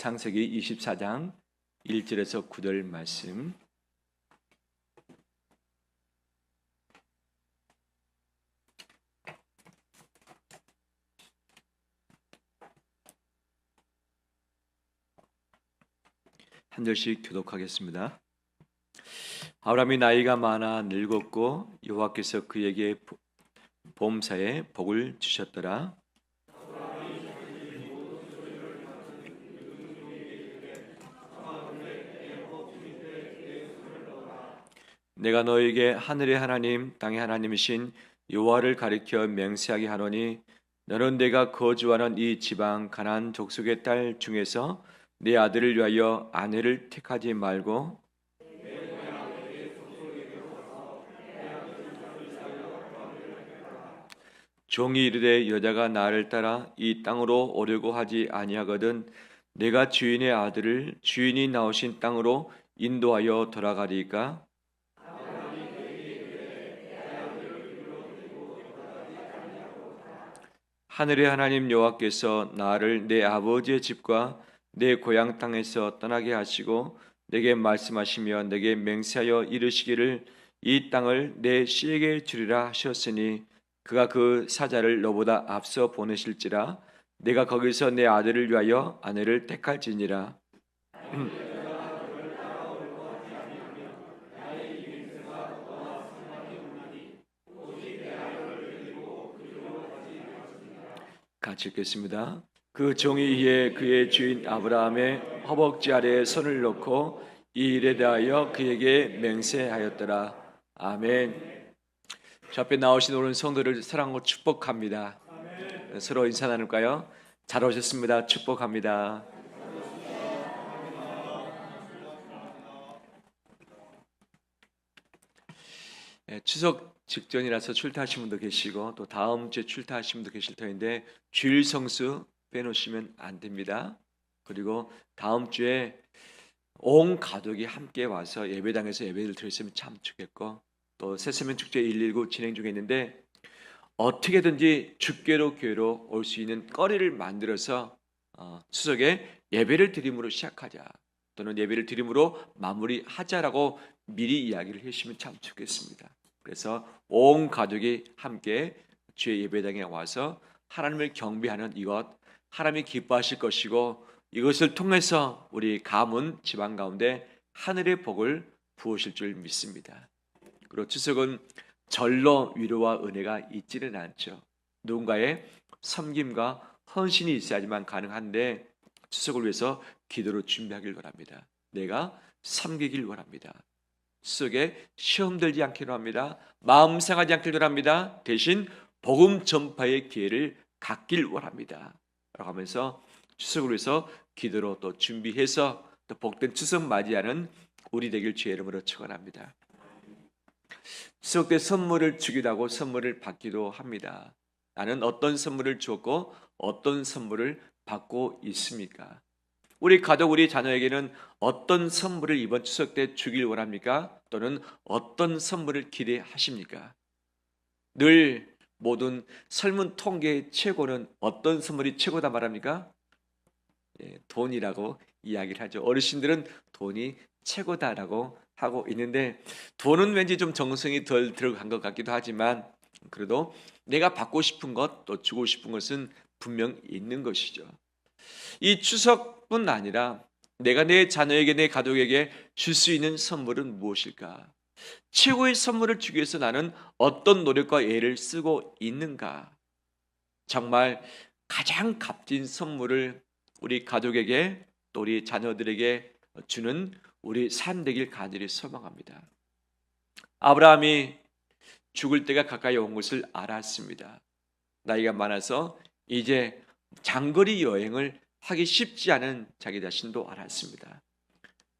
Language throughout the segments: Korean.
창세기 24장 1절에서 9절 말씀. 한 절씩 교독하겠습니다. 아브라함이 나이가 많아 늙었고 여호와께서 그에게 봄사에 복을 주셨더라. 내가 너에게 하늘의 하나님 땅의 하나님이신 여호와를 가리켜 맹세하게 하노니 너는 내가 거주하는 이 지방 가나안 족속의 딸 중에서 네 아들을 위하여 아내를 택하지 말고 종이 이르되 여자가 나를 따라 이 땅으로 오려고 하지 아니하거든 내가 주인의 아들을 주인이 나오신 땅으로 인도하여 돌아가리까. 하늘의 하나님 여호와께서 나를 내 아버지의 집과 내 고향 땅에서 떠나게 하시고 내게 말씀하시며 내게 맹세하여 이르시기를 이 땅을 내 씨에게 주리라 하셨으니 그가 그 사자를 너보다 앞서 보내실지라 내가 거기서 내 아들을 위하여 아내를 택할지니라. 같이 읽겠습니다. 그 종이 이에 그의 주인 아브라함의 허벅지 아래에 손을 놓고 이 일에 대하여 그에게 맹세하였더라. 아멘. 저 앞에 나오신 오늘 성도를 사랑하고 축복합니다. 서로 인사 나눌까요? 잘 오셨습니다. 축복합니다. 추석 직전이라서 출타하신 분도 계시고 또 다음 주에 출타하신 분도 계실 터인데 주일 성수 빼놓으시면 안 됩니다. 그리고 다음 주에 온 가족이 함께 와서 예배당에서 예배를 드렸으면 참 좋겠고 또 새세면 축제 119 진행 중에 있는데 어떻게든지 주께로 교회로 올 수 있는 거리를 만들어서 추석에 예배를 드림으로 시작하자 또는 예배를 드림으로 마무리하자라고 미리 이야기를 해주시면 참 좋겠습니다. 그래서 온 가족이 함께 주의 예배당에 와서 하나님을 경배하는 이것 하나님이 기뻐하실 것이고 이것을 통해서 우리 가문 집안 가운데 하늘의 복을 부으실 줄 믿습니다. 그리고 추석은 절로 위로와 은혜가 있지는 않죠. 누군가의 섬김과 헌신이 있어야지만 가능한데 추석을 위해서 기도로 준비하길 바랍니다. 내가 섬기길 원합니다. 추석에 시험 들지 않기로 합니다. 마음 상하지 않기로 합니다. 대신 복음 전파의 기회를 갖길 원합니다. 라고 하면서 추석을 위해서 기도로 또 준비해서 또 복된 추석 맞이하는 우리 되길 주의 이름으로 축원합니다. 추석 때 선물을 주기도 하고 선물을 받기도 합니다. 나는 어떤 선물을 주었고 어떤 선물을 받고 있습니까? 우리 가족, 우리 자녀에게는 어떤 선물을 이번 추석 때 주길 원합니까? 또는 어떤 선물을 기대하십니까? 늘 모든 설문 통계의 최고는 어떤 선물이 최고다 말합니까? 돈이라고 이야기를 하죠. 어르신들은 돈이 최고다라고 하고 있는데 돈은 왠지 좀 정성이 덜 들어간 것 같기도 하지만 그래도 내가 받고 싶은 것 또 주고 싶은 것은 분명 있는 것이죠. 이 추석뿐 아니라 내가 내 자녀에게 내 가족에게 줄 수 있는 선물은 무엇일까? 최고의 선물을 주기 위해서 나는 어떤 노력과 애를 쓰고 있는가? 정말 가장 값진 선물을 우리 가족에게 또 우리 자녀들에게 주는 우리 삶 되길 간절히 소망합니다. 아브라함이 죽을 때가 가까이 온 것을 알았습니다. 나이가 많아서 이제 장거리 여행을 하기 쉽지 않은 자기 자신도 알았습니다.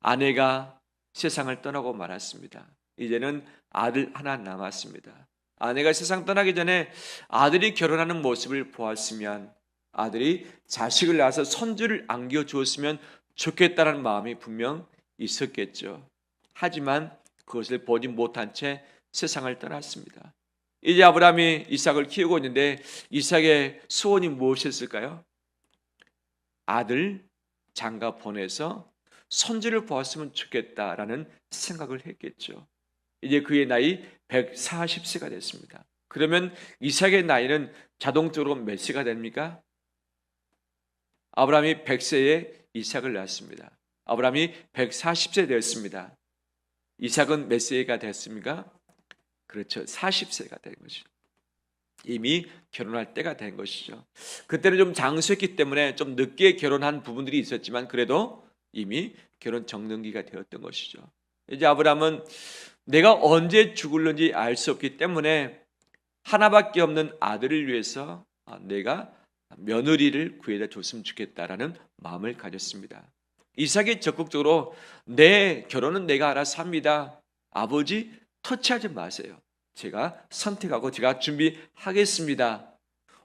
아내가 세상을 떠나고 말았습니다. 이제는 아들 하나 남았습니다. 아내가 세상 떠나기 전에 아들이 결혼하는 모습을 보았으면 아들이 자식을 낳아서 손주를 안겨주었으면 좋겠다는 마음이 분명 있었겠죠. 하지만 그것을 보지 못한 채 세상을 떠났습니다. 이제 아브라함이 이삭을 키우고 있는데 이삭의 소원이 무엇이었을까요? 아들 장가 보내서 손주를 보았으면 좋겠다라는 생각을 했겠죠. 이제 그의 나이 140세가 됐습니다. 그러면 이삭의 나이는 자동적으로 몇 세가 됩니까? 아브라함이 100세에 이삭을 낳았습니다. 아브라함이 140세 되었습니다. 이삭은 몇 세가 됐습니까? 그렇죠. 40세가 된 것이죠. 이미 결혼할 때가 된 것이죠. 그때는 좀 장수했기 때문에 좀 늦게 결혼한 부분들이 있었지만 그래도 이미 결혼 적령기가 되었던 것이죠. 이제 아브라함은 내가 언제 죽을는지 알 수 없기 때문에 하나밖에 없는 아들을 위해서 내가 며느리를 구해다 줬으면 좋겠다라는 마음을 가졌습니다. 이삭이 적극적으로 내 결혼은 내가 알아서 합니다. 아버지 터치하지 마세요. 제가 선택하고 제가 준비하겠습니다.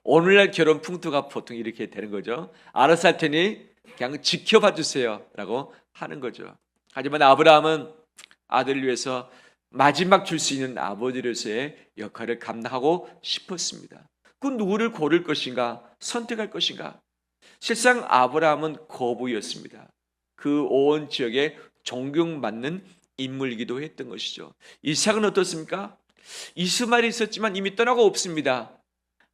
오늘날 결혼 풍토가 보통 이렇게 되는 거죠. 알아서 할 테니 그냥 지켜봐 주세요 라고 하는 거죠. 하지만 아브라함은 아들을 위해서 마지막 줄 수 있는 아버지로서의 역할을 감당하고 싶었습니다. 그 누구를 고를 것인가, 선택할 것인가? 실상 아브라함은 거부였습니다. 그 온 지역에 존경받는 인물이기도 했던 것이죠. 이삭은 어떻습니까? 이스마엘이 있었지만 이미 떠나고 없습니다.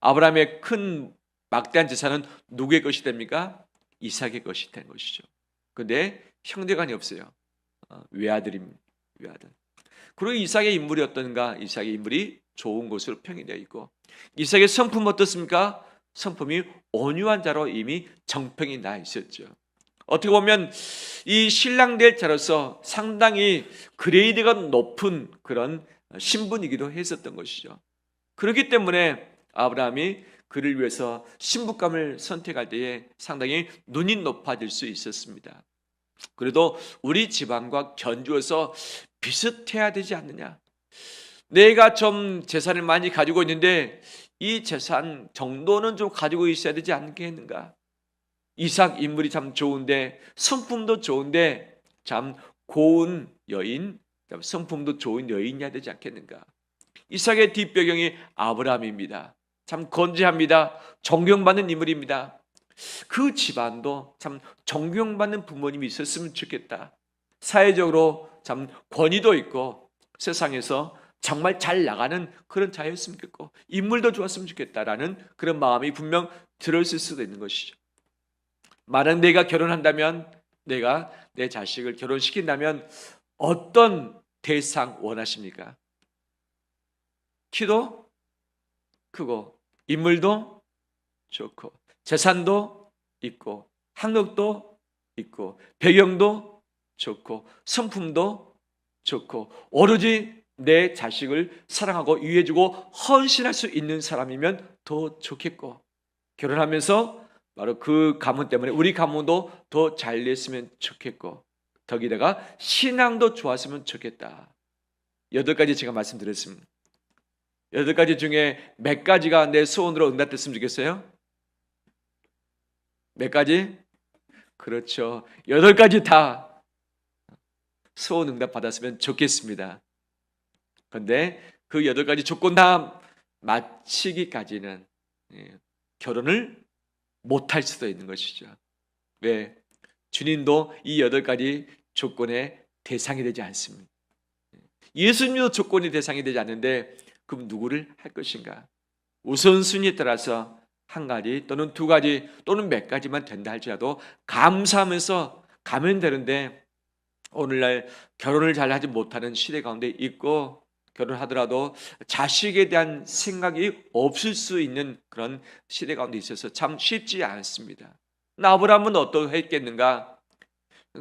아브라함의 큰 막대한 재산은 누구의 것이 됩니까? 이삭의 것이 된 것이죠. 그런데 형제간이 없어요. 외아들입니다. 외아들. 그리고 이삭의 인물이 어떤가? 이삭의 인물이 좋은 것으로 평이 되어 있고, 이삭의 성품 어떻습니까? 성품이 온유한 자로 이미 정평이 나 있었죠. 어떻게 보면 이 신랑 될 자로서 상당히 그레이드가 높은 그런 신분이기도 했었던 것이죠. 그렇기 때문에 아브라함이 그를 위해서 신부감을 선택할 때에 상당히 눈이 높아질 수 있었습니다. 그래도 우리 집안과 견주어서 비슷해야 되지 않느냐? 내가 좀 재산을 많이 가지고 있는데 이 재산 정도는 좀 가지고 있어야 되지 않겠는가? 이삭 인물이 참 좋은데, 성품도 좋은데 참 고운 여인, 성품도 좋은 여인이어야 되지 않겠는가? 이삭의 뒷배경이 아브라함입니다. 참 건재합니다. 존경받는 인물입니다. 그 집안도 참 존경받는 부모님이 있었으면 좋겠다. 사회적으로 참 권위도 있고 세상에서 정말 잘 나가는 그런 자였으면 좋겠고 인물도 좋았으면 좋겠다라는 그런 마음이 분명 들었을 수도 있는 것이죠. 만약 내가 결혼한다면, 내가 내 자식을 결혼시킨다면 어떤 대상 원하십니까? 키도 크고 인물도 좋고 재산도 있고 학력도 있고 배경도 좋고 성품도 좋고 오로지 내 자식을 사랑하고 위해주고 헌신할 수 있는 사람이면 더 좋겠고, 결혼하면서 바로 그 가문 때문에 우리 가문도 더 잘 됐으면 좋겠고, 거기다가 신앙도 좋았으면 좋겠다. 8가지 제가 말씀드렸습니다. 8가지 중에 몇 가지가 내 소원으로 응답됐으면 좋겠어요? 몇 가지? 그렇죠. 8가지 다 소원 응답 받았으면 좋겠습니다. 그런데 그 8가지 조건 다 마치기까지는 결혼을 못할 수도 있는 것이죠. 왜? 주님도 이 8가지 조건의 대상이 되지 않습니다. 예수님도 조건의 대상이 되지 않는데 그럼 누구를 할 것인가? 우선순위에 따라서 1가지 또는 2가지 또는 몇 가지만 된다 할지라도 감사하면서 가면 되는데, 오늘날 결혼을 잘 하지 못하는 시대 가운데 있고 결혼하더라도 자식에 대한 생각이 없을 수 있는 그런 시대 가운데 있어서 참 쉽지 않습니다. 아브라함은 어떻게 했겠는가?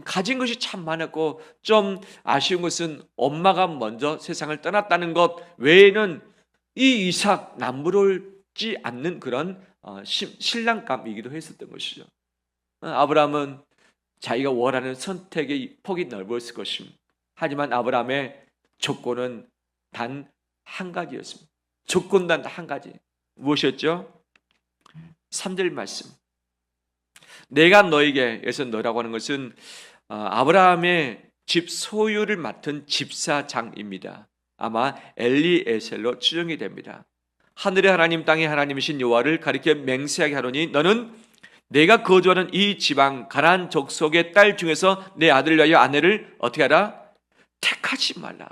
가진 것이 참 많았고 좀 아쉬운 것은 엄마가 먼저 세상을 떠났다는 것 외에는 이 이삭 남부럽지 않는 그런 신랑감이기도 했었던 것이죠. 아브라함은 자기가 원하는 선택의 폭이 넓었을 것입니다. 하지만 아브라함의 조건은 단 1가지였습니다. 조건 단 1가지. 무엇이었죠? 3절 말씀. 내가 너에게, 여기서 너라고 하는 것은 아브라함의 집 소유를 맡은 집사장입니다. 아마 엘리에셀로 추정이 됩니다. 하늘의 하나님 땅의 하나님이신 여호와를 가리켜 맹세하게 하노니 너는 내가 거주하는 이 지방 가나안 족속의 딸 중에서 내 아들을 위하여 아내를 어떻게 하라? 택하지 말라.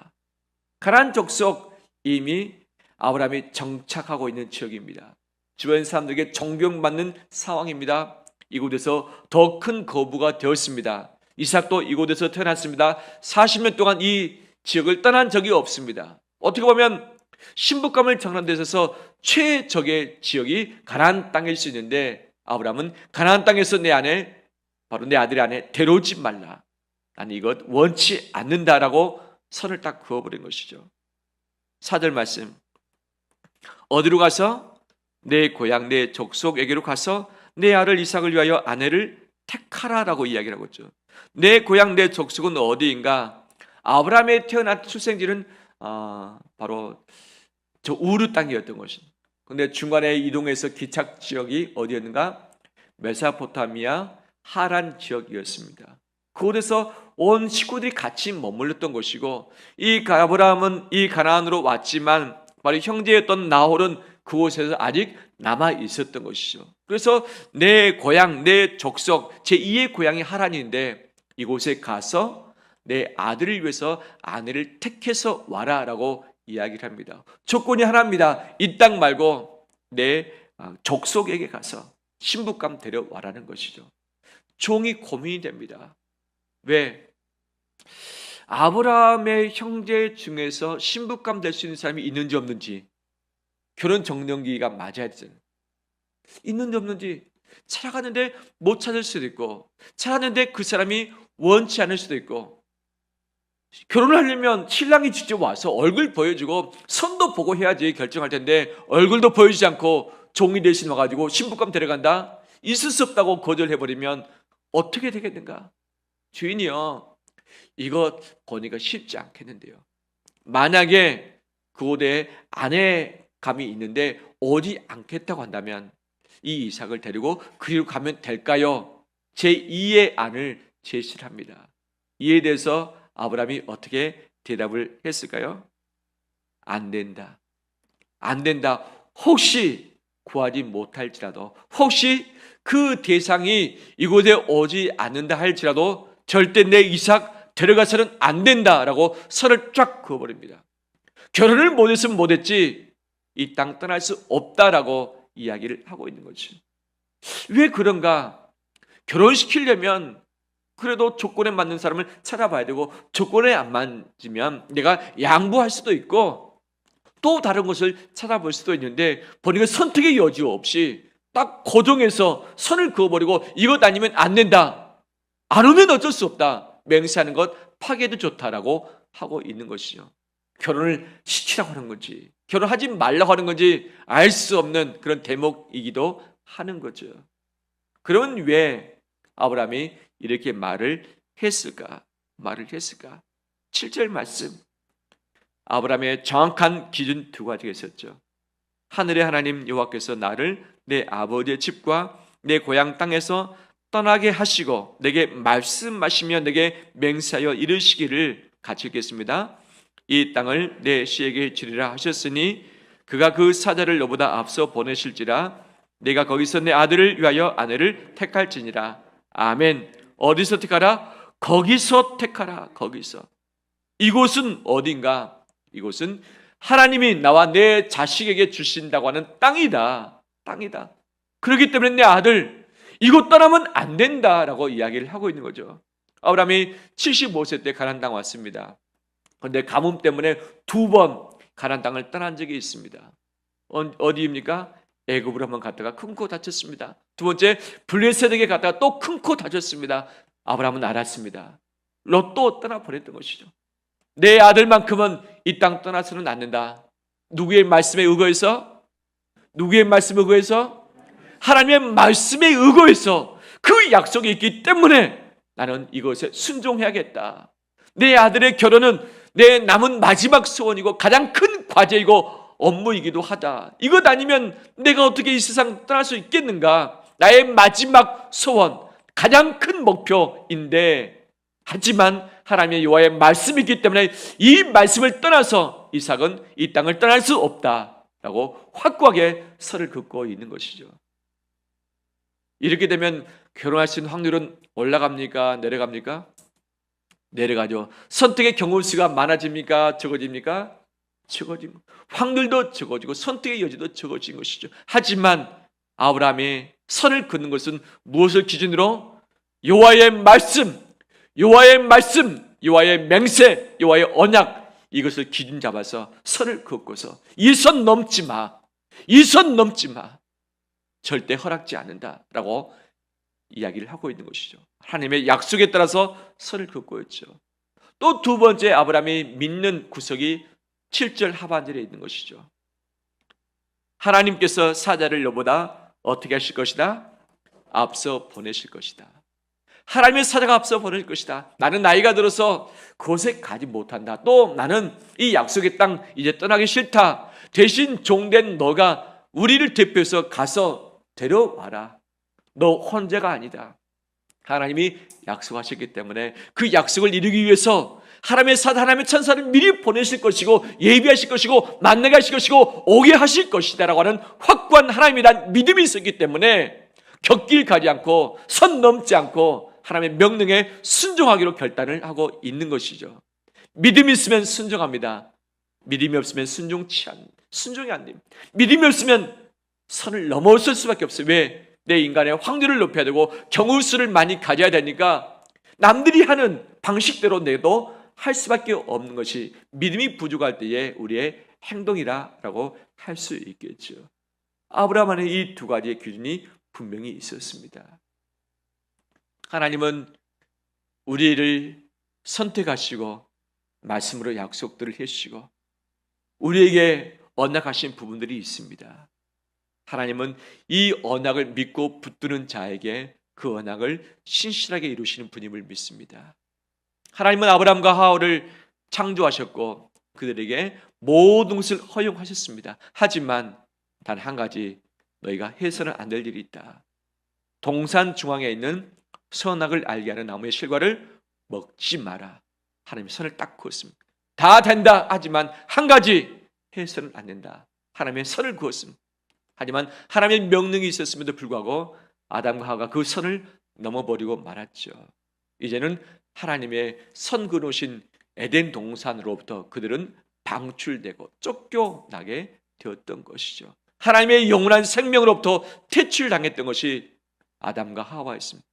가나안 족속 이미 아브라함이 정착하고 있는 지역입니다. 주변 사람들에게 존경받는 상황입니다. 이곳에서 더 큰 거부가 되었습니다. 이삭도 이곳에서 태어났습니다. 40년 동안 이 지역을 떠난 적이 없습니다. 어떻게 보면 신부감을 정하는 데 있어서 최적의 지역이 가나안 땅일 수 있는데, 아브라함은 가나안 땅에서 내 아내, 바로 내 아들의 아내 데려오지 말라. 나는 이것 원치 않는다라고 선을 딱 그어버린 것이죠. 4절 말씀, 어디로 가서? 내 고향 내 족속에게로 가서 내 아들 이삭을 위하여 아내를 택하라라고 이야기를 하고 있죠. 내 고향 내 족속은 어디인가? 아브라함의 태어난 출생지는 바로 저 우르 땅이었던 것입니다. 그런데 중간에 이동해서 기착 지역이 어디였는가? 메소포타미아 하란 지역이었습니다. 그곳에서 온 식구들이 같이 머물렀던 것이고, 이 아브라함은 이 가나안으로 왔지만 바로 형제였던 나홀은 그곳에서 아직 남아 있었던 것이죠. 그래서 내 고향, 내 족속, 제2의 고향이 하란인데 이곳에 가서 내 아들을 위해서 아내를 택해서 와라라고 이야기를 합니다. 조건이 하나입니다. 이 땅 말고 내 족속에게 가서 신부감 데려와라는 것이죠. 종이 고민이 됩니다. 왜? 아브라함의 형제 중에서 신부감 될 수 있는 사람이 있는지 없는지, 결혼 정년기가 맞아야 되잖아요. 있는지 없는지 찾아가는데 못 찾을 수도 있고, 찾았는데 그 사람이 원치 않을 수도 있고, 결혼을 하려면 신랑이 직접 와서 얼굴 보여주고 손도 보고 해야지 결정할 텐데 얼굴도 보여주지 않고 종이 대신 와가지고 신부감 데려간다? 있을 수 없다고 거절해버리면 어떻게 되겠는가? 주인이요, 이거 보니까 쉽지 않겠는데요. 만약에 그곳에 아내감이 있는데 오지 않겠다고 한다면 이 이삭을 데리고 그리로 가면 될까요? 제2의 안을 제시를 합니다. 이에 대해서 아브라함이 어떻게 대답을 했을까요? 안 된다. 안 된다. 혹시 구하지 못할지라도, 혹시 그 대상이 이곳에 오지 않는다 할지라도 절대 내 이삭 데려가서는 안 된다라고 선을 쫙 그어버립니다. 결혼을 못했으면 못했지 이 땅 떠날 수 없다라고 이야기를 하고 있는 거지. 왜 그런가? 결혼시키려면 그래도 조건에 맞는 사람을 찾아봐야 되고, 조건에 안 맞으면 내가 양보할 수도 있고 또 다른 것을 찾아볼 수도 있는데, 보니까 선택의 여지 없이 딱 고정해서 선을 그어버리고 이것 아니면 안 된다, 안 오면 어쩔 수 없다, 맹세하는 것 파괴도 좋다라고 하고 있는 것이죠. 결혼을 시키라고 하는 건지 결혼하지 말라고 하는 건지 알 수 없는 그런 대목이기도 하는 거죠. 그러면 왜 아브라함이 이렇게 말을 했을까? 7절 말씀, 아브라함의 정확한 기준 두 가지가 있었죠. 하늘의 하나님 여호와께서 나를 내 아버지의 집과 내 고향 땅에서 떠나게 하시고 내게 말씀하시며 내게 맹세하여 이르시기를, 같이 읽겠습니다. 이 땅을 내 씨에게 주리라 하셨으니 그가 그 사자를 너보다 앞서 보내실지라. 내가 거기서 내 아들을 위하여 아내를 택할지니라. 아멘. 어디서 택하라? 거기서 택하라. 거기서. 이곳은 어딘가? 이곳은 하나님이 나와 내 자식에게 주신다고 하는 땅이다. 땅이다. 그렇기 때문에 내 아들 이곳 떠나면 안 된다라고 이야기를 하고 있는 거죠. 아브라함이 75세 때 가나안 땅 왔습니다. 그런데 가뭄 때문에 2번 가나안 땅을 떠난 적이 있습니다. 어디입니까? 애굽으로 한번 갔다가 큰 코 다쳤습니다. 두 번째 블레셋에게 갔다가 또 큰 코 다쳤습니다. 아브라함은 알았습니다. 롯도 떠나버렸던 것이죠. 내 아들만큼은 이 땅 떠나서는 않는다. 누구의 말씀에 의거해서? 누구의 말씀에 의거해서? 하나님의 말씀에 의거해서 그 약속이 있기 때문에 나는 이것에 순종해야겠다. 내 아들의 결혼은 내 남은 마지막 소원이고 가장 큰 과제이고 업무이기도 하다. 이것 아니면 내가 어떻게 이 세상 떠날 수 있겠는가? 나의 마지막 소원, 가장 큰 목표인데, 하지만 하나님의 여호와의 말씀이 있기 때문에 이 말씀을 떠나서 이삭은 이 땅을 떠날 수 없다라고 확고하게 선을 긋고 있는 것이죠. 이렇게 되면 결혼할 수 있는 확률은 올라갑니까? 내려갑니까? 내려가죠. 선택의 경우 수가 많아집니까? 적어집니까? 적어집니다. 확률도 적어지고 선택의 여지도 적어진 것이죠. 하지만 아브라함이 선을 긋는 것은 무엇을 기준으로? 여호와의 말씀, 여호와의 말씀, 여호와의 맹세, 여호와의 언약, 이것을 기준 잡아서 선을 긋고서 이 선 넘지 마, 이 선 넘지 마, 절대 허락지 않는다라고 이야기를 하고 있는 것이죠. 하나님의 약속에 따라서 선을 긋고 있죠. 또 두 번째 아브라함이 믿는 구석이 7절 하반절에 있는 것이죠. 하나님께서 사자를 너보다 어떻게 하실 것이다? 앞서 보내실 것이다. 하나님의 사자가 앞서 보낼 것이다. 나는 나이가 들어서 그곳에 가지 못한다. 또 나는 이 약속의 땅 이제 떠나기 싫다. 대신 종된 너가 우리를 대표해서 가서 데려와라. 너 혼자가 아니다. 하나님이 약속하셨기 때문에 그 약속을 이루기 위해서 하나님의 사자, 하나님의 천사를 미리 보내실 것이고 예비하실 것이고 만나게 하실 것이고 오게 하실 것이다 라고 하는 확고한 하나님이란 믿음이 있었기 때문에 곁길 가지 않고 선 넘지 않고 하나님의 명령에 순종하기로 결단을 하고 있는 것이죠. 믿음이 있으면 순종합니다. 믿음이 없으면 순종이 안 됩니다. 믿음이 없으면 선을 넘어설 수밖에 없어요. 왜? 내 인간의 확률을 높여야 되고 경우수를 많이 가져야 되니까 남들이 하는 방식대로 내도 할 수밖에 없는 것이 믿음이 부족할 때의 우리의 행동이라고 할 수 있겠죠. 아브라함 안에 이 두 가지의 기준이 분명히 있었습니다. 하나님은 우리를 선택하시고 말씀으로 약속들을 해주시고 우리에게 언약하신 부분들이 있습니다. 하나님은 이 언약을 믿고 붙드는 자에게 그 언약을 신실하게 이루시는 분임을 믿습니다. 하나님은 아브라함과 하와를 창조하셨고 그들에게 모든 것을 허용하셨습니다. 하지만 단 한 가지 너희가 해서는 안 될 일이 있다. 동산 중앙에 있는 선악을 알게 하는 나무의 실과를 먹지 마라. 하나님이 선을 딱 그었습니다. 다 된다 하지만 한 가지 해서는 안 된다. 하나님의 선을 그었습니다. 하지만 하나님의 명령이 있었음에도 불구하고 아담과 하와가 그 선을 넘어버리고 말았죠. 이제는 하나님의 선 그어놓으신 에덴 동산으로부터 그들은 방출되고 쫓겨나게 되었던 것이죠. 하나님의 영원한 생명으로부터 퇴출당했던 것이 아담과 하와였습니다.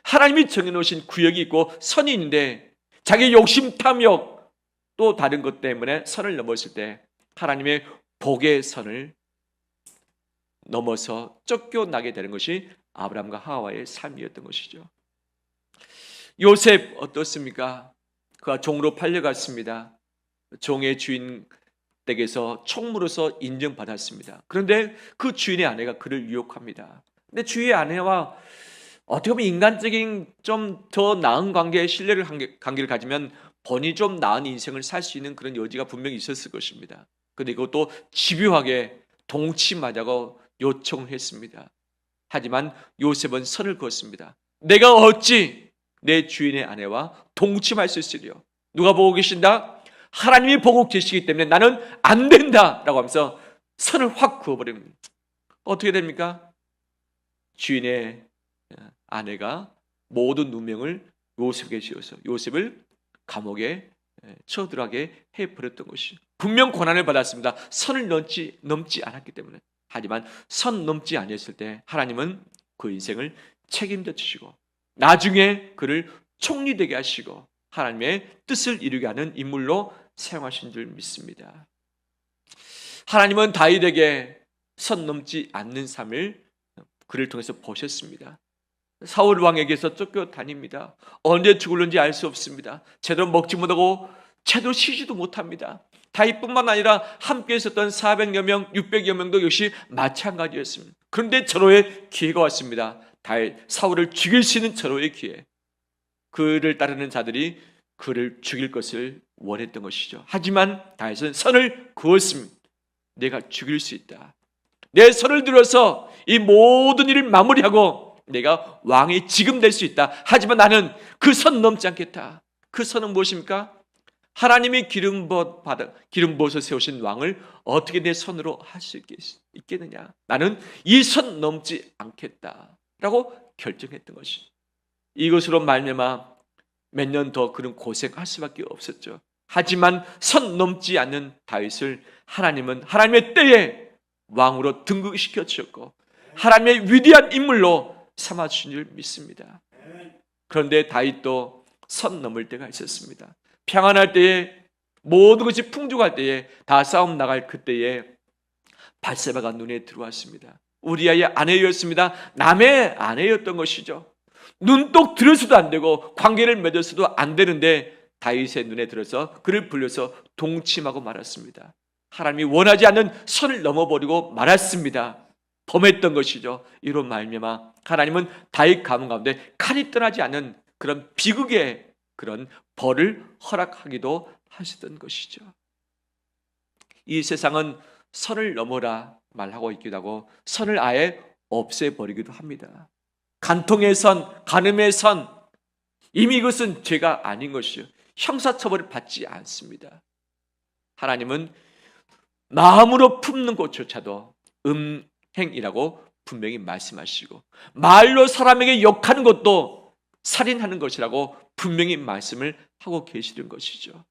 하나님이 정해놓으신 구역이 있고 선이 있는데 자기 욕심 탐욕 또 다른 것 때문에 선을 넘었을 때 하나님의 복의 선을 넘어서 쫓겨나게 되는 것이 아브라함과 하와의 삶이었던 것이죠. 요셉 어떻습니까? 그가 종으로 팔려갔습니다. 종의 주인 댁에서 총무로서 인정받았습니다. 그런데 그 주인의 아내가 그를 유혹합니다. 근데 주인의 아내와 어떻게 보면 인간적인 좀 더 나은 관계에 신뢰를 관계를 가지면 본인이 좀 나은 인생을 살 수 있는 그런 여지가 분명히 있었을 것입니다. 그런데 이것도 집요하게 동침하자고 요청을 했습니다. 하지만 요셉은 선을 그었습니다. 내가 어찌 내 주인의 아내와 동침할 수 있으리요? 누가 보고 계신다? 하나님이 보고 계시기 때문에 나는 안 된다라고 하면서 선을 확 그어버립니다. 어떻게 됩니까? 주인의 아내가 모든 누명을 요셉에게 지어서 요셉을 감옥에 쳐들어가게 해버렸던 것이 분명 고난을 받았습니다. 선을 넘지 않았기 때문에. 하지만 선 넘지 아니었을 때 하나님은 그 인생을 책임져 주시고 나중에 그를 총리되게 하시고 하나님의 뜻을 이루게 하는 인물로 사용하신 줄 믿습니다. 하나님은 다윗에게 선 넘지 않는 삶을 그를 통해서 보셨습니다. 사울 왕에게서 쫓겨다닙니다. 언제 죽을는지 알 수 없습니다. 제대로 먹지 못하고 제대로 쉬지도 못합니다. 다윗뿐만 아니라 함께 있었던 400여 명, 600여 명도 역시 마찬가지였습니다. 그런데 절호의 기회가 왔습니다. 다윗, 사울을 죽일 수 있는 절호의 기회. 그를 따르는 자들이 그를 죽일 것을 원했던 것이죠. 하지만 다윗은 선을 그었습니다. 내가 죽일 수 있다. 내 선을 들어서 이 모든 일을 마무리하고 내가 왕이 지금 될 수 있다. 하지만 나는 그 선 넘지 않겠다. 그 선은 무엇입니까? 하나님이 기름 부어서 세우신 왕을 어떻게 내 선으로 할 수 있겠느냐? 나는 이 선 넘지 않겠다. 라고 결정했던 것이죠. 이것으로 말미암아 몇 년 더 그런 고생할 수밖에 없었죠. 하지만 선 넘지 않는 다윗을 하나님은 하나님의 때에 왕으로 등극시켜 주셨고 하나님의 위대한 인물로 삼아주신 줄 믿습니다. 그런데 다윗도 선 넘을 때가 있었습니다. 평안할 때에, 모든 것이 풍족할 때에, 다 싸움 나갈 그때에 bat세바가 눈에 들어왔습니다. 우리아의 아내였습니다. 남의 아내였던 것이죠. 눈독 들어서도 안 되고 관계를 맺어서도 안 되는데 다윗의 눈에 들어서 그를 불려서 동침하고 말았습니다. 하나님이 원하지 않는 선을 넘어버리고 말았습니다. 범했던 것이죠. 이로 말미암아 하나님은 다윗 가문 가운데 칼이 떠나지 않는 그런 비극의 그런 벌을 허락하기도 하시던 것이죠. 이 세상은 선을 넘어라 말하고 있기도 하고 선을 아예 없애버리기도 합니다. 간통의 선, 간음의 선, 이미 이것은 죄가 아닌 것이죠. 형사처벌을 받지 않습니다. 하나님은 마음으로 품는 것조차도 음행이라고 분명히 말씀하시고 말로 사람에게 욕하는 것도 살인하는 것이라고 분명히 말씀을 하고 계시는 것이죠.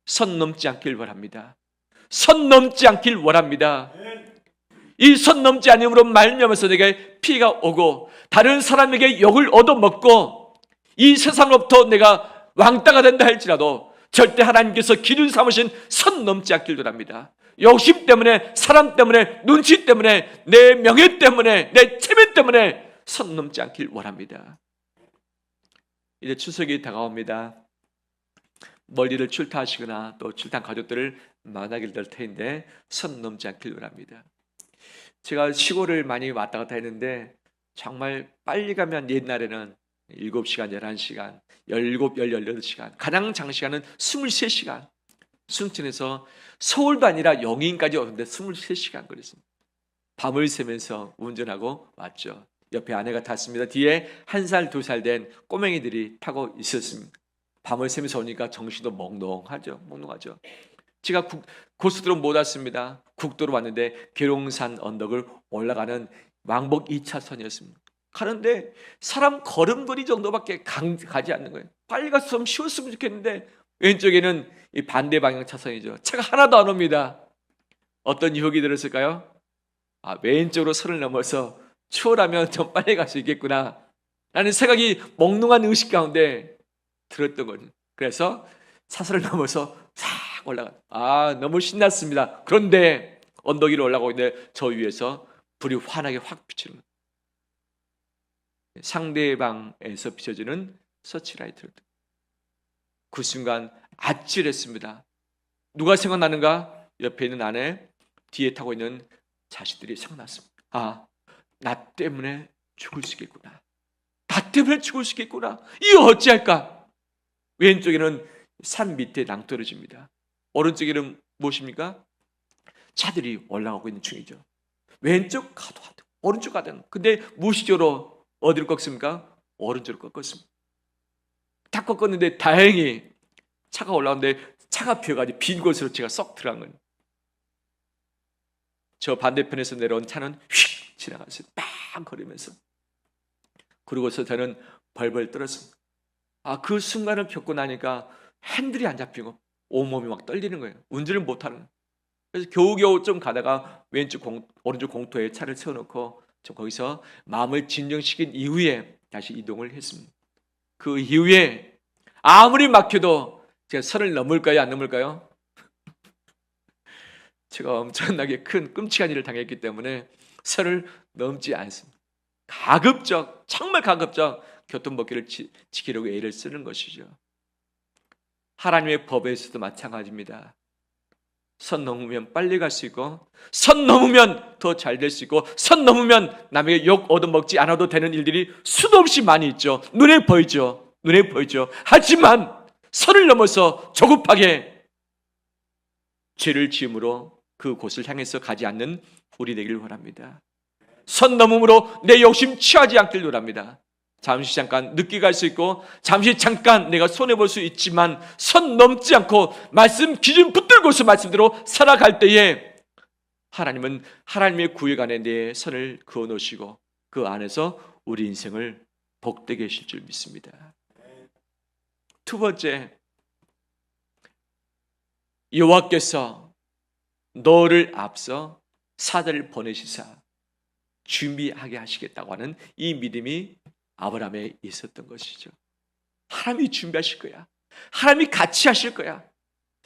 선 넘지 않길 바랍니다. 선 넘지 않길 원합니다. 이 선 넘지 않음으로 말미암아서 내게 피해가 오고 다른 사람에게 욕을 얻어먹고 이 세상으로부터 내가 왕따가 된다 할지라도 절대 하나님께서 기준 삼으신 선 넘지 않길 원합니다. 욕심 때문에, 사람 때문에, 눈치 때문에, 내 명예 때문에, 내 체면 때문에 선 넘지 않길 원합니다. 이제 추석이 다가옵니다. 멀리를 출타하시거나 또 출타 가족들을 만나게 될 터인데 선 넘지 않길 원합니다. 제가 시골을 많이 왔다 갔다 했는데 정말 빨리 가면 옛날에는 7시간, 11시간, 17, 18시간, 가장 장시간은 23시간 순천에서 서울도 아니라 영인까지 오는데 23시간 걸렸습니다. 밤을 새면서 운전하고 왔죠. 옆에 아내가 탔습니다. 뒤에 1살, 2살 된 꼬맹이들이 타고 있었습니다. 밤을 새면서 오니까 정신도 몽롱하죠. 제가 고속도로 못 왔습니다. 국도로 왔는데 계룡산 언덕을 올라가는 왕복 2차선이었습니다. 가는데 사람 걸음걸이 정도밖에 가지 않는 거예요. 빨리 가서 좀 쉬었으면 좋겠는데 왼쪽에는 이 반대 방향 차선이죠. 차가 하나도 안 옵니다. 어떤 유혹이 들었을까요? 왼쪽으로 선을 넘어서 추월하면 좀 빨리 갈 수 있겠구나 라는 생각이 몽롱한 의식 가운데 들었던 거죠. 그래서 차선을 넘어서 싹 올라가. 너무 신났습니다. 그런데 언덕 위로 올라가고 있는데 저 위에서 불이 환하게 확 비치는 거예요. 상대방에서 비춰지는 서치라이트를. 그 순간 아찔했습니다. 누가 생각나는가? 옆에 있는 아내, 뒤에 타고 있는 자식들이 생각났습니다. 나 때문에 죽을 수 있겠구나. 나 때문에 죽을 수 있겠구나. 이거 어찌할까? 왼쪽에는 산 밑에 낭떠러집니다. 오른쪽에는 무엇입니까? 차들이 올라가고 있는 중이죠. 왼쪽 가도 안 되고 오른쪽 가도 안 되고. 근데 무의식적으로 어디로 꺾습니까? 오른쪽으로 꺾었습니다. 다 꺾었는데 다행히 차가 올라오는데 차가 비어가지고 빈 곳으로 제가 쏙 들어간 거예요. 저 반대편에서 내려온 차는 휙 지나갔어요. 빵 거리면서. 그러고서 저는 벌벌 떨었습니다. 그 순간을 겪고 나니까 핸들이 안 잡히고 온몸이 막 떨리는 거예요. 운전을 못하는 거예요. 그래서 겨우겨우 좀 가다가 오른쪽 공터에 차를 세워놓고 좀 거기서 마음을 진정시킨 이후에 다시 이동을 했습니다. 그 이후에 아무리 막혀도 제가 선을 넘을까요? 안 넘을까요? 제가 엄청나게 큰 끔찍한 일을 당했기 때문에 선을 넘지 않습니다. 가급적, 정말 가급적 교통법규를 지키려고 애를 쓰는 것이죠. 하나님의 법에서도 마찬가지입니다. 선 넘으면 빨리 갈 수 있고 선 넘으면 더 잘 될 수 있고 선 넘으면 남에게 욕 얻어먹지 않아도 되는 일들이 수도 없이 많이 있죠. 눈에 보이죠. 하지만 선을 넘어서 조급하게 죄를 지음으로 그곳을 향해서 가지 않는 우리 되기를 원합니다. 선 넘음으로 내 욕심 취하지 않길 원합니다. 잠시 잠깐 늦게 갈 수 있고 잠시 잠깐 내가 손해볼 수 있지만 선 넘지 않고 말씀 기준 붙들고서 말씀대로 살아갈 때에 하나님은 하나님의 구역 안에 내 선을 그어놓으시고 그 안에서 우리 인생을 복되게 하실 줄 믿습니다. 두 번째, 여호와께서 너를 앞서 사자를 보내시사 준비하게 하시겠다고 하는 이 믿음이 아브라함에 있었던 것이죠. 하나님이 준비하실 거야. 하나님이 같이 하실 거야.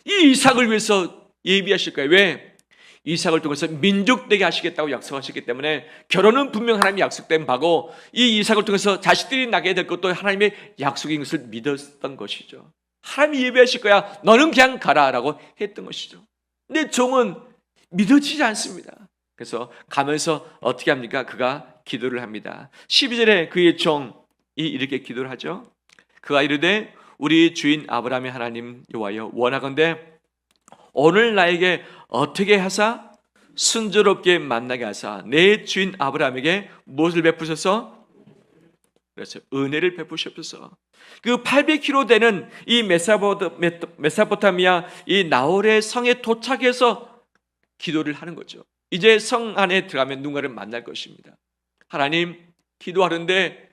이 이삭을 위해서 예비하실 거야. 왜? 이삭을 통해서 민족 되게 하시겠다고 약속하셨기 때문에 결혼은 분명 하나님이 약속된 바고 이 이삭을 통해서 자식들이 나게 될 것도 하나님의 약속인 것을 믿었던 것이죠. 하나님이 예비하실 거야. 너는 그냥 가라라고 했던 것이죠. 근데 종은 믿어지지 않습니다. 그래서 가면서 어떻게 합니까? 그가 기도를 합니다. 12절에 그의 종이 이렇게 기도를 하죠. 그가 이르되 우리 주인 아브라함의 하나님 여호와여 원하건대 오늘 나에게 어떻게 하사 순조롭게 만나게 하사 내 주인 아브라함에게 무엇을 베푸셔서? 그래서 은혜를 베푸셨소서. 그 800km 되는 이 메소포타미아 이 나홀의 성에 도착해서 기도를 하는 거죠. 이제 성 안에 들어가면 누군가를 만날 것입니다. 하나님, 기도하는데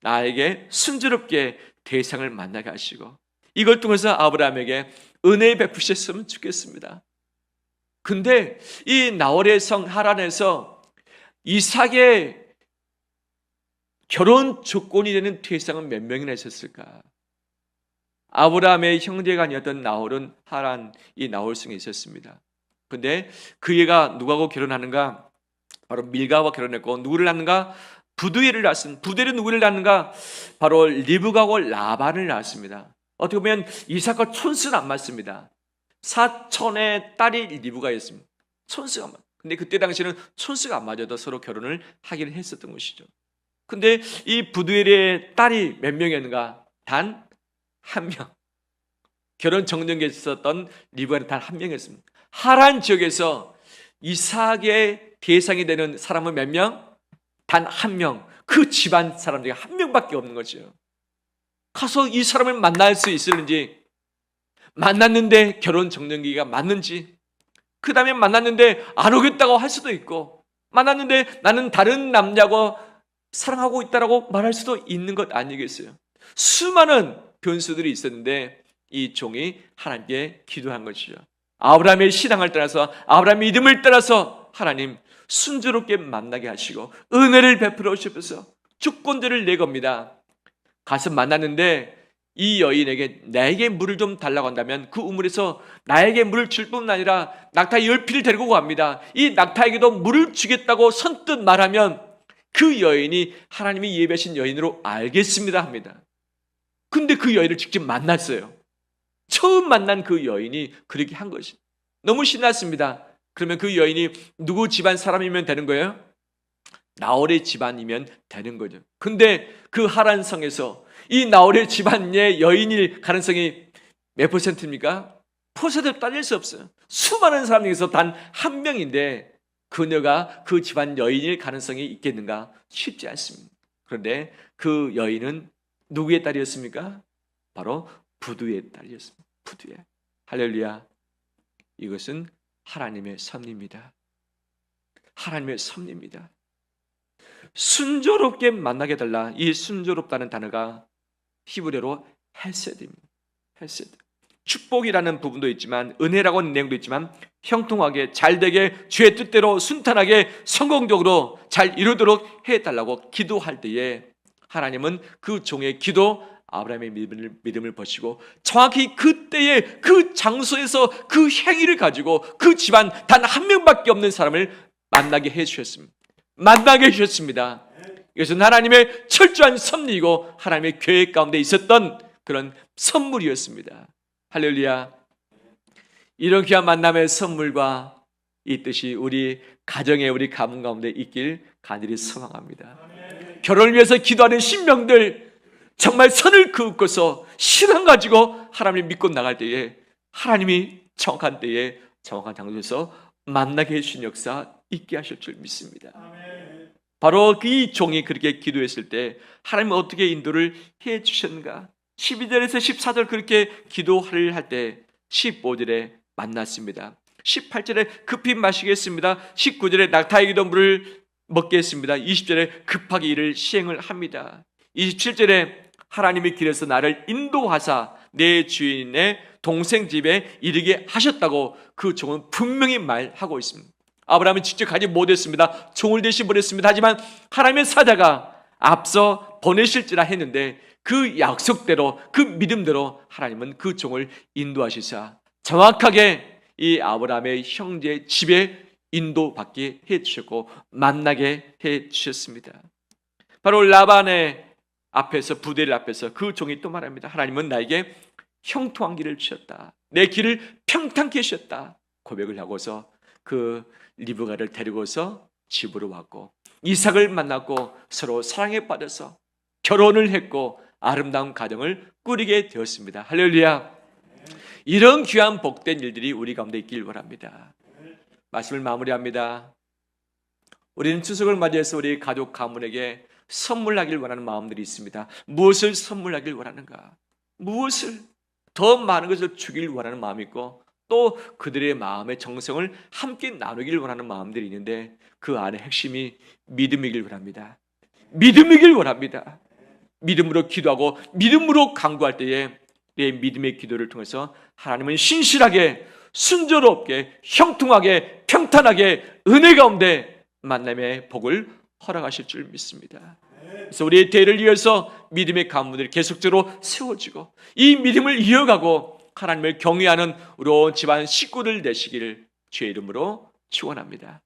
나에게 순조롭게 대상을 만나게 하시고 이걸 통해서 아브라함에게 은혜 베푸셨으면 좋겠습니다. 근데 이 나홀의 성 하란에서 이삭의 결혼 조건이 되는 대상은 몇 명이나 있었을까? 아브라함의 형제가 아니었던 나홀은 하란 이 나홀성에 있었습니다. 근데 그 애가 누구하고 결혼하는가? 바로 밀가와 결혼했고 누구를 낳는가? 부두엘을 낳았습니다. 부두엘은 누구를 낳는가? 바로 리브가고 라반을 낳았습니다. 어떻게 보면 이삭과 촌수는 안 맞습니다. 사촌의 딸이 리브가였습니다. 촌수가 안 맞. 근데 그때 당시에는 촌수가 안 맞아도 서로 결혼을 하기는 했었던 것이죠. 근데 이 부두엘의 딸이 몇 명이었는가? 단 한 명. 결혼 정령에 있었던 리브가는 단 한 명이었습니다. 하란 지역에서 이삭의 대상이 되는 사람은 몇 명? 단 한 명. 그 집안 사람 중에 한 명밖에 없는 거죠. 가서 이 사람을 만날 수 있을는지, 만났는데 결혼 정령기가 맞는지, 그 다음에 만났는데 안 오겠다고 할 수도 있고, 만났는데 나는 다른 남자고 사랑하고 있다라고 말할 수도 있는 것 아니겠어요? 수많은 변수들이 있었는데 이 종이 하나님께 기도한 것이죠. 아브라함의 신앙을 따라서, 아브라함의 믿음을 따라서 하나님 순조롭게 만나게 하시고 은혜를 베풀어 주셔서 주권들을 내겁니다. 가서 만났는데 이 여인에게 나에게 물을 좀 달라고 한다면 그 우물에서 나에게 물을 줄 뿐만 아니라 낙타 10피를 데리고 갑니다. 이 낙타에게도 물을 주겠다고 선뜻 말하면 그 여인이 하나님이 예배하신 여인으로 알겠습니다 합니다. 근데 그 여인을 직접 만났어요. 처음 만난 그 여인이 그렇게 한 것이 너무 신났습니다. 그러면 그 여인이 누구 집안 사람이면 되는 거예요? 나홀의 집안이면 되는 거죠. 근데 그 하란성에서 이 나홀의 집안의 여인일 가능성이 몇 퍼센트입니까? 퍼센트도 따질 수 없어요. 수많은 사람 중에서 단 한 명인데 그녀가 그 집안 여인일 가능성이 있겠는가? 쉽지 않습니다. 그런데 그 여인은 누구의 딸이었습니까? 바로 부두의 딸이었습니다. 부두의. 할렐루야. 이것은 하나님의 섭리입니다. 하나님의 섭리입니다. 순조롭게 만나게 달라. 이 순조롭다는 단어가 히브리어로 헤세드입니다. 헤세드. 축복이라는 부분도 있지만 은혜라고 하는 내용도 있지만 형통하게 잘되게 주의 뜻대로 순탄하게 성공적으로 잘 이루도록 해달라고 기도할 때에 하나님은 그 종의 기도 아브라함의 믿음을 보시고 정확히 그때의 그 장소에서 그 행위를 가지고 그 집안 단 한 명밖에 없는 사람을 만나게 해주셨습니다. 만나게 해주셨습니다. 이것은 하나님의 철저한 섭리이고 하나님의 계획 가운데 있었던 그런 선물이었습니다. 할렐루야. 이런 귀한 만남의 선물과 이 뜻이 우리 가정에 우리 가문 가운데 있길 간절히 소망합니다. 결혼을 위해서 기도하는 신명들 정말 선을 그을고서 신앙 가지고 하나님을 믿고 나갈 때에 하나님이 정확한 때에 정확한 장소에서 만나게 해주신 역사 있게 하실 줄 믿습니다. 바로 그 종이 그렇게 기도했을 때 하나님은 어떻게 인도를 해주셨는가? 12절에서 14절 그렇게 기도를 할 때 15절에 만났습니다. 18절에 급히 마시겠습니다. 19절에 낙타에게도 물을 먹게 했습니다. 20절에 급하게 이를 시행을 합니다. 27절에 하나님의 길에서 나를 인도하사 내 주인의 동생 집에 이르게 하셨다고 그 종은 분명히 말하고 있습니다. 아브라함은 직접 가지 못했습니다. 종을 대신 보냈습니다. 하지만 하나님의 사자가 앞서 보내실지라 했는데 그 약속대로, 그 믿음대로 하나님은 그 종을 인도하시사 정확하게 이 아브라함의 형제 집에 인도받게 해주셨고 만나게 해주셨습니다. 바로 라반의 앞에서, 부대를 앞에서 그 종이 또 말합니다. 하나님은 나에게 형통한 길을 주셨다. 내 길을 평탄케 하셨다. 고백을 하고서 그 리브가를 데리고서 집으로 왔고 이삭을 만났고 서로 사랑에 빠져서 결혼을 했고 아름다운 가정을 꾸리게 되었습니다. 할렐루야. 이런 귀한 복된 일들이 우리 가운데 있길 바랍니다. 말씀을 마무리합니다. 우리는 추석을 맞이해서 우리 가족 가문에게 선물하길 원하는 마음들이 있습니다. 무엇을 선물하길 원하는가? 무엇을 더 많은 것을 주길 원하는 마음이 있고 또 그들의 마음의 정성을 함께 나누길 원하는 마음들이 있는데 그 안에 핵심이 믿음이길 원합니다. 믿음이길 원합니다. 믿음으로 기도하고 믿음으로 간구할 때에 내 믿음의 기도를 통해서 하나님은 신실하게 순조롭게 형통하게 평탄하게 은혜 가운데 만남의 복을 허락하실 줄 믿습니다. 그래서 우리의 대를 이어서 믿음의 가문들이 계속적으로 세워지고 이 믿음을 이어가고 하나님을 경외하는 우리 온 집안 식구들 되시기를 주의 이름으로 축원합니다.